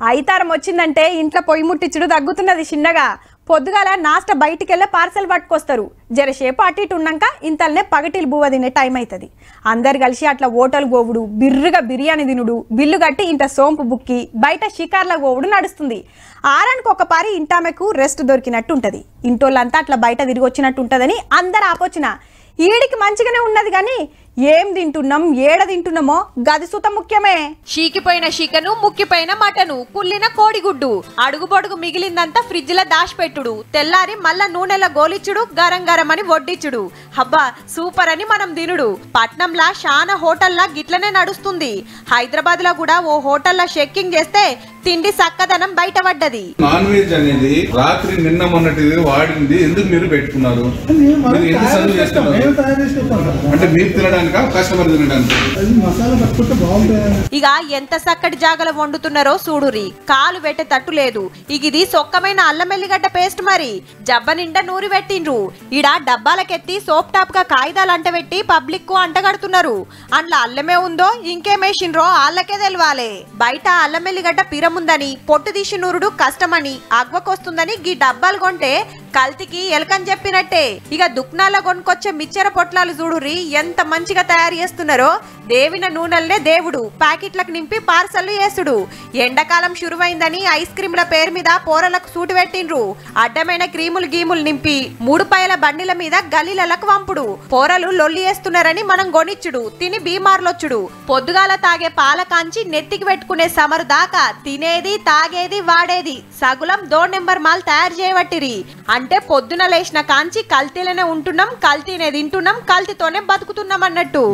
ఐతారం వచ్చిందంటే ఇంట్లో పొయ్యి ముట్టించుడు తగ్గుతున్నది చిన్నగా. పొద్దుగాల నాస్ట బయటికెళ్ళే పార్సల్ పట్టుకొస్తారు. జరసేపు అటు ఇటు ఉన్నాక ఇంతల్నే పగటిలు బువ్వ తినే టైం అవుతుంది. అందరు కలిసి అట్లా హోటల్ గోవుడు, బిర్రుగా బిర్యానీ తినుడు, బిల్లు కట్టి ఇంత సోంపు బుక్కి బయట షికార్ల గోవుడు నడుస్తుంది. ఆరానికి ఒక పారి ఇంటామెకు రెస్ట్ దొరికినట్టు ఉంటుంది. ఇంటోళ్ళంతా అట్లా బయట తిరిగి వచ్చినట్టు ఉంటుందని అందరు ఆపోచిన. ఈడికి మంచిగానే ఉన్నది కానీ ఏం తింటున్నాం, ఏడ తింటున్నామో గది సుత ముఖ్యమే. షీకిపోయిన షికను, ముక్కిపోయిన మటను, కుళ్ళిన కోడిగుడ్డు, అడుగు పొడుగు మిగిలిందంతా ఫ్రిడ్జ్ లో దాచిపెట్టుడు, తెల్లారి మళ్ళా నూనెల గోలిచ్చుడు, గరం గరం అని వడ్డిచ్చుడు. హబ్బా సూపర్ అని మనం తినుడు. పట్నంలా శానా హోటల్లా గిట్లనే నడుస్తుంది. హైదరాబాద్ లో కూడా ఓ హోటల్లా చెక్కింగ్ చేస్తే తిండి సక్కదనం బయటపడ్డది. నాన్ వెజ్ అనేది రాత్రి నిన్న మొన్నటిది వాడింది ఎందుకు మీరు పెట్టుకున్నారు? అంటే మీరు తినడానికా, కస్టమర్ తినడానికి? ఇక ఎంత చక్కటి జాగలో వండుతున్నారో చూడురి. కాలు పెట్టే తట్టు లేదు. ఇది సొక్కమైన అల్లం ఎల్లిగడ్డ పేస్ట్. మరి జబ్బ నిండా నూరి పెట్టిండ్రు. ఈడ డబ్బాలకెత్తి సోప్ టాప్ గా కాగితాలు అంటబెట్టి పబ్లిక్ కు అంటగడుతున్నారు. అందులో అల్లమే ఉందో ఇంకేమేసిండ్రో వాళ్ళకే తెలవాలి. బయట అల్లం ఎల్లిగడ్డ పిరముందని, పొట్టు తీసి నూరుడు కష్టమని, అగ్వకొస్తుందని గీ డబ్బాలు కొంటే కల్తీకి ఎలకని చెప్పినట్టే. ఇక దుక్నాల్లో కొనుకొచ్చే మిచ్చర పొట్లాలు చూడురి ఎంత మంచిగా తయారు చేస్తున్నారో. దేవిన నూనెల్నే దేవుడు ప్యాకెట్లకు నింపి పార్సల్ చేసుడు. ఎండాకాలం షురువైందని ఐస్ క్రీముల పేరు మీద పోరలకు సూటు పెట్టిండ్రు. అడ్డమైన క్రీములు గీములు నింపి 3 పైల బండిల మీద గలీలకు వంపుడు. పోరలు లొల్లి వేస్తున్నారని మనం గొనిచ్చుడు, తిని బీమార్లొచ్చుడు. పొద్దుగాల తాగే పాల కాంచి నెత్తికి పెట్టుకునే సమరు దాకా తినేది, తాగేది, వాడేది సగులం 2 నెంబర్ మాల్ తయారు చేయబట్టిరి. అంటే పొద్దున లేచిన కాంచి కల్తీలనే ఉంటున్నాం, కల్తీనే తింటున్నాం, కల్తీతోనే బతుకుతున్నాం అన్నట్టు.